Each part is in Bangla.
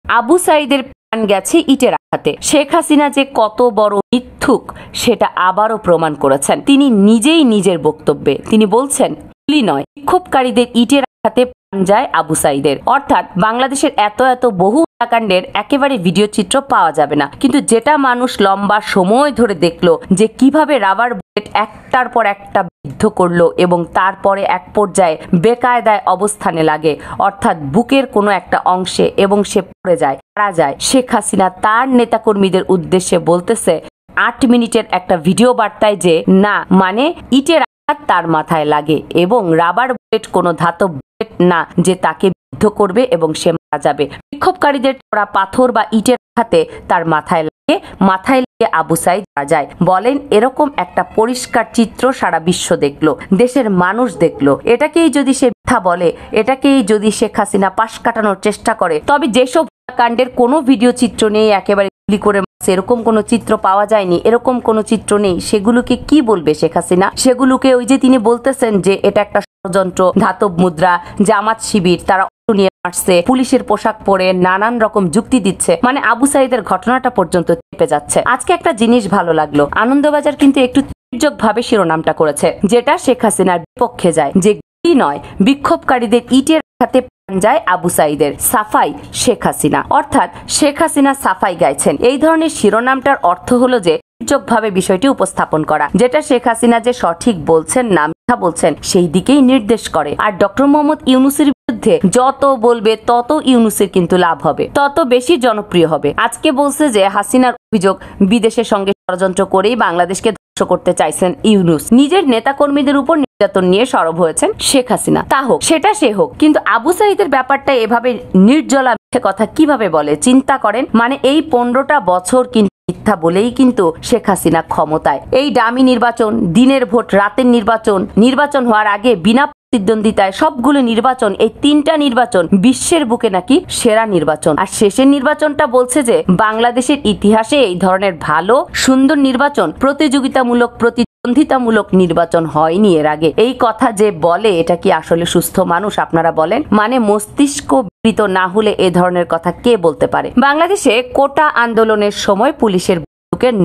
আবু সাঈদের প্রাণ গেছে ইটের আঘাতে। শেখ হাসিনা যে কত বড় মিথ্যুক সেটা আবারও প্রমাণ করেছেন তিনি নিজেই নিজের বক্তব্যে। তিনি বলছেন, গুলি নয়, বিক্ষোভকারীদের ইটের আঘাতে প্রাণ যায় আবু সাঈদের। অর্থাৎ বাংলাদেশের এত বহু হত্যাকাণ্ডের একেবারে ভিডিও চিত্র পাওয়া যাবে না, কিন্তু যেটা মানুষ লম্বা সময় ধরে দেখলো যে কিভাবে রাবার বুলেট একটার পর একটা বিদ্ধ করলো এবং তারপরে এক পর্যায়ে বেকায়দায় অবস্থানে লাগে, অর্থাৎ বুকের কোনো একটা অংশে, এবং সে পড়ে যায়, মারা যায়। শেখ হাসিনা তার নেতাকর্মীদের উদ্দেশ্যে বলতেছে 8 মিনিটের একটা ভিডিও বার্তায় যে না, মানে ইটের আঘাত তার মাথায় লাগে এবং রাবার বুলেট কোনো ধাতব বুলেট না যে তাকে বিদ্ধ করবে এবং সে মারা যাবে। বিক্ষোভকারীদের ছোড়া পাথর বা ইটের আঘাতে তার মাথায় লেগে আবু সাঈদ মারা যায়। বলেন, এরকম একটা পরিষ্কার চিত্র সারা বিশ্ব দেখলো, দেশের মানুষ দেখলো। এটাকেই যদি সে মিথ্যা বলে, এটাকেই যদি শেখ হাসিনা পাশ কাটানোর চেষ্টা করে, তবে যেসব কাণ্ডের কোনো ভিডিও চিত্র নেই, একেবারে গুলি করে এরকম কোনো চিত্র পাওয়া যায়নি, এরকম কোনো চিত্র নেই, সেগুলোকে কি বলবে শেখ হাসিনা? সেগুলোকে ওই যে তিনি বলতেছেন যে এটা একটা ষড়যন্ত্র, ধাতব মুদ্রা, জামাত শিবির তারা নিয়ে আসছে, পুলিশের পোশাক পরে নানান রকম যুক্তি দিচ্ছে, মানে আবু সাঈদের ঘটনাটা পর্যন্ত চেপে যাচ্ছে। আজকে একটা জিনিস ভালো লাগলো, আনন্দবাজার কিন্তু একটু ভাবে শিরোনামটা করেছে, যেটা শেখ হাসিনার বিপক্ষে যায়, যে গুলি নয়, বিক্ষোভকারীদের ইটের আঘাতে প্রাণ যায় আবু সাঈদের, সাফাই শেখ হাসিনা। অর্থাৎ শেখ হাসিনা সাফাই গাইছেন। এই ধরনের শিরোনামটার অর্থ হলো যে ভাবে বিষয়টি উপস্থাপন করা, যেটা শেখ হাসিনা যে সঠিক বলছেন না মিথ্যা বলছেন সেই দিকেই নির্দেশ করে। আর ডক্টর মোহাম্মদ ইউনূসের বিরুদ্ধে যত বলবে তত ইউনূসের কিন্তু লাভ হবে, তত বেশি জনপ্রিয় হবে। আজকে বলছে যে হাসিনার অভিযোগ বিদেশের সঙ্গে ষড়যন্ত্র করেই বাংলাদেশকে ধ্বংস করতে চাইছেন ইউনূস। নিজের নেতাকর্মীদের উপর নির্যাতন নিয়ে সরব হয়েছেন শেখ হাসিনা। তা হোক, সেটা সে হোক, কিন্তু আবু সাঈদের ব্যাপারটা এভাবে নির্জলা মিথ্যে কথা কিভাবে বলে চিন্তা করেন। মানে এই 15টা বছর কিন্তু মিথ্যা বলেই কিন্তু শেখ হাসিনা ক্ষমতায়। এই ডামি নির্বাচন, দিনের ভোট, রাতের নির্বাচন হওয়ার আগে বিনা প্রতিদ্বন্দ্বিতায় সবগুলো নির্বাচন, এই 3টা নির্বাচন বিশ্বের বুকে নাকি সেরা নির্বাচন। আর শেষের নির্বাচনটা বলছে যে বাংলাদেশের ইতিহাসে এই ধরনের ভালো সুন্দর নির্বাচন, প্রতিদ্বন্দ্বিতামূলক নির্বাচন হয়নি এর আগে। এই কথা যে বলে, এটা কি আসলে সুস্থ মানুষ আপনারা বলেন? মানে মস্তিষ্ক বিকৃত না হলে এ ধরনের কথা কে বলতে পারে? বাংলাদেশে কোটা আন্দোলনের সময় পুলিশের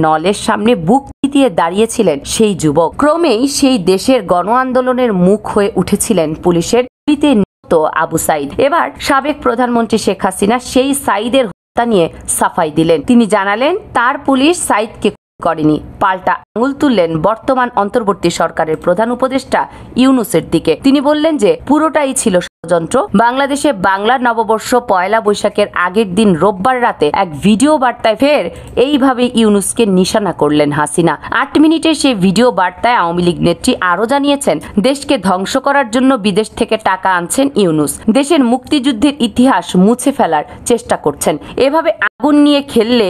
নলের সামনে বুক চিতিয়ে দাঁড়িয়েছিলেন সেই যুবক। ক্রমেই সেই দেশের গণ আন্দোলনের মুখ হয়ে উঠেছিলেন পুলিশের গুলিতে নিহত আবু সাঈদ। এবার সাবেক প্রধানমন্ত্রী শেখ হাসিনা সেই সাঈদের হত্যা নিয়ে সাফাই দিলেন। তিনি জানালেন তার পুলিশ সাঈদকে করেনি, পাল্টা আঙুল তুললেন বর্তমান অন্তর্বর্তী সরকারের প্রধান উপদেষ্টা ইউনূসের দিকে। তিনি বললেন যে পুরোটাই ছিল ষড়যন্ত্র। বাংলাদেশে বাংলা নববর্ষ পয়লা বৈশাখের আগের দিন রোববার রাতে এক ভিডিও বার্তায় ফের এইভাবে ইউনূসকে নিশানা করলেন হাসিনা। 8 মিনিটের সেই ভিডিও বার্তায় আওয়ামী লীগ নেত্রী আরো জানিয়েছেন, দেশকে ধ্বংস করার জন্য বিদেশ থেকে টাকা আনছেন ইউনূস, দেশের মুক্তিযুদ্ধের ইতিহাস মুছে ফেলার চেষ্টা করছেন। এভাবে আগুন নিয়ে খেললে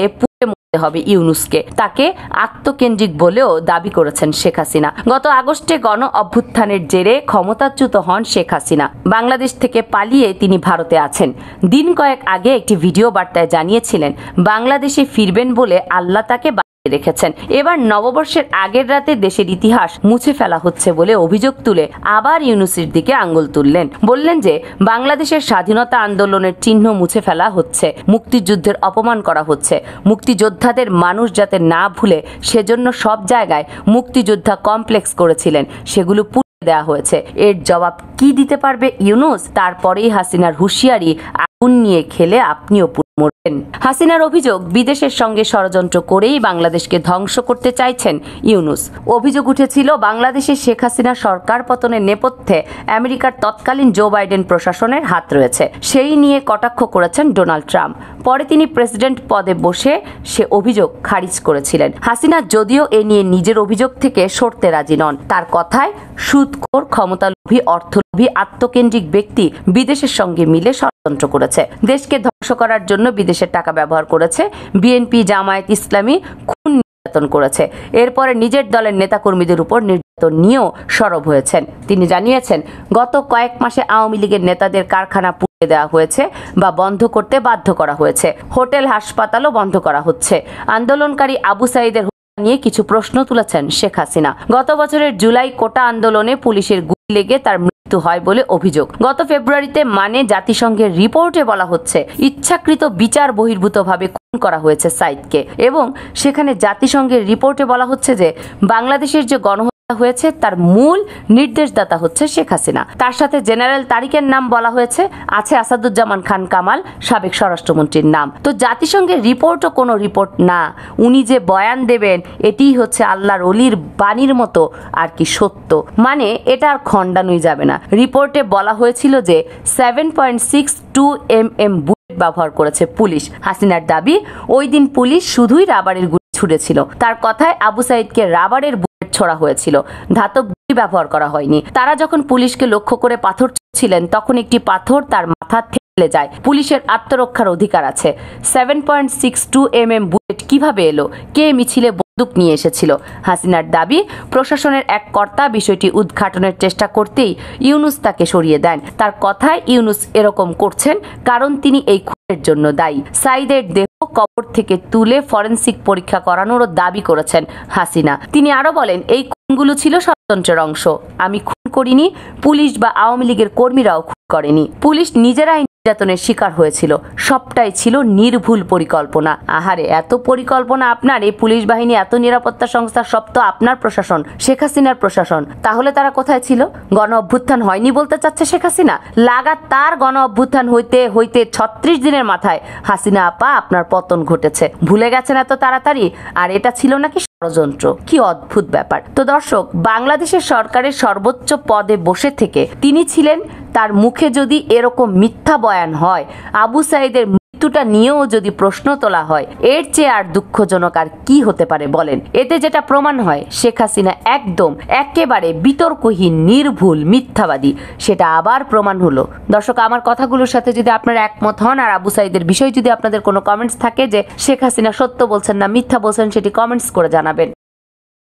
হবে ইউনূসকে। তাকে আত্মকেন্দ্রিক বলেও দাবি করেছেন শেখ হাসিনা। গত আগস্টে গণ অভ্যুত্থানের জেরে ক্ষমতাচ্যুত হন শেখ হাসিনা। বাংলাদেশ থেকে পালিয়ে তিনি ভারতে আছেন। দিন কয়েক আগে একটি ভিডিও বার্তায় জানিয়েছিলেন বাংলাদেশে ফিরবেন বলে আল্লাহ তাকে রেখেছেন। এবার নববর্ষের আগের রাতে দেশের ইতিহাস মুছে ফেলা হচ্ছে বলে অভিযোগ তুলে আবার ইউনূসের দিকে আঙ্গুল তুললেন। বললেন যে বাংলাদেশের স্বাধীনতা আন্দোলনের চিহ্ন মুছে ফেলা হচ্ছে, মুক্তিযুদ্ধের অপমান করা হচ্ছে, মুক্তিযোদ্ধাদের মানুষ যাতে না ভুলে সেজন্য সব জায়গায় মুক্তিযোদ্ধা কমপ্লেক্স করেছিলেন সেগুলো পুড়িয়ে দেওয়া হয়েছে। এর জবাব কি দিতে পারবে ইউনূস? তারপরেই হাসিনার হুঁশিয়ারি, আগুন নিয়ে খেলে আপনিও মরবেন। হাসিনার অভিযোগ বিদেশের সঙ্গে ষড়যন্ত্র করেই বাংলাদেশকে ধ্বংস করতে চাইছেন ইউনূস। অভিযোগ উঠেছিল বাংলাদেশে শেখ হাসিনা সরকার পতনের নেপথ্যে আমেরিকার তৎকালীন জো বাইডেন প্রশাসনের হাত রয়েছে। সেই নিয়ে কটাক্ষ করেছেন ডোনাল্ড ট্রাম্প। পরে তিনি প্রেসিডেন্ট পদে বসে সে অভিযোগ খারিজ করেছিলেন। হাসিনা যদিও এ নিয়ে নিজের অভিযোগ থেকে সরতে রাজি নন। তার কথায় সুদখোর, ক্ষমতালোভী, অর্থলোভী, আত্মকেন্দ্রিক ব্যক্তি বিদেশের সঙ্গে মিলে ষড়যন্ত্র করেছে, দেশকে ধ্বংস করার জন্য বিদেশের টাকা ব্যবহার করেছে, বিএনপি, জামায়াত ইসলামী খুন নির্যাতন করেছে। এরপরে নিজের দলের নেতাকর্মীদের উপর নির্যাতন নিয়েও সরব হয়েছেন। তিনি জানিয়েছেন গত কয়েক মাসে আওয়ামী লীগের নেতাদের কারখানা পুড়িয়ে দেওয়া হয়েছে বা বন্ধ করতে বাধ্য করা হয়েছে, হোটেল হাসপাতালও বন্ধ করা হচ্ছে। আন্দোলনকারী আবু সাঈদের নিয়ে কিছু প্রশ্ন তুলেছেন শেখ হাসিনা। গত বছরের জুলাই কোটা আন্দোলনে পুলিশের গুলি লেগে তার মৃত্যু হয় বলে অভিযোগ। গত ফেব্রুয়ারিতে মানে জাতিসংঘের রিপোর্টে বলা হচ্ছে ইচ্ছাকৃত বিচার বহির্ভূতভাবে খুন করা হয়েছে সাইদকে, এবং সেখানে জাতিসংঘের রিপোর্টে বলা হচ্ছে যে বাংলাদেশের যে গণহত্যা হয়েছে তার মূল নির্দেশদাতা হচ্ছে শেখ হাসিনা। তার সাথে জেনারেল তারিকের নাম বলা হয়েছে, আছে আসাদুজ্জামান খান কামাল সাবেক স্বরাষ্ট্রমন্ত্রীর নাম। তো জাতিসংঘের রিপোর্টও কোনো রিপোর্ট না, উনি যে বয়ান দেবেন এটিই হচ্ছে আল্লাহর অলির বাণীর মতো আর কি সত্য, মানে এটা আর খণ্ডানোই যাবে না। রিপোর্টে বলা হয়েছিল যে 7.62 mm বুলেট ব্যবহার করেছে পুলিশ। হাসিনার দাবি ওই দিন পুলিশ শুধুই রাবারের গুলি ছুড়েছিল। তার কথায় আবু সাইদকে রাবারের বুলেট ছোড়া হয়েছিল, ধাতব গুলি ব্যবহার করা হয়নি। তারা যখন পুলিশকে লক্ষ্য করে পাথর ছিলেন তখন একটি পাথর তার মাথা থেলে যায়। পুলিশের আত্মরক্ষার অধিকার আছে। 7.62 mm বুলেট কিভাবে এলো? কে মিছিলে বন্দুক নিয়ে এসেছিল? হাসিনার দাবি প্রশাসনের এক কর্তা বিষয়টি উদ্ঘাটনের চেষ্টা করতেই ইউনুস তাকে সরিয়ে দেন। তার কথায় ইউনুস এরকম করছেন কারণ তিনি এই খুনের জন্য দায়ী। সাইদের দেহ কবর থেকে তুলে ফরেনসিক পরীক্ষা করানোরও দাবি করেছেন হাসিনা। তিনি আরো বলেন, এই খুনগুলো ছিল ষড়যন্ত্রের অংশ। আমি খুন করিনি, পুলিশ বা আওয়ামী লীগের কর্মীরাও খুন করেনি। পুলিশ নিজেরাই নির্যাতনের শিকার হয়েছিল। সবটাই ছিল নির্ভুল পরিকল্পনা। আহারে, এত পরিকল্পনা আপনার, এই পুলিশ বাহিনী, এত নিরাপত্তা সংস্থা, সব তো আপনার প্রশাসন, শেখ হাসিনার প্রশাসন। তাহলে তারা কোথায় ছিল? গণ অভ্যুত্থান হয়নি বলতে চাচ্ছে শেখ হাসিনা? লাগাতার গণ অভ্যুত্থান হইতে হইতে 36 দিনের মাথায় হাসিনা আপা আপনার পতন ঘটেছে। ভুলে গেছেন এত তাড়াতাড়ি? আর এটা ছিল নাকি ষড়যন্ত্র? কি অদ্ভুত ব্যাপার। তো দর্শক, বাংলাদেশের সরকারের সর্বোচ্চ পদে বসে থেকে তিনি ছিলেন, তার মুখে যদি এরকম মিথ্যা বয়ান হয়, আবু সাইদের মৃত্যুটা নিয়েও যদি প্রশ্ন তোলা হয়, এর চেয়ে আর দুঃখজনক আর কি হতে পারে বলেন? এতে যেটা প্রমাণ হয় শেখ হাসিনা একদম একেবারে বিতর্কহীন নির্ভুল মিথ্যাবাদী, সেটা আবার প্রমাণ হলো। দর্শক, আমার কথাগুলোর সাথে যদি আপনারা একমত হন আর আবু সাইদের বিষয়ে যদি আপনাদের কোনো কমেন্টস থাকে যে শেখ হাসিনা সত্য বলছেন না মিথ্যা বলছেন, সেটি কমেন্টস করে জানাবেন।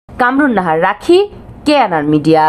কামরুন নাহার রাখি, কেএনআর মিডিয়া।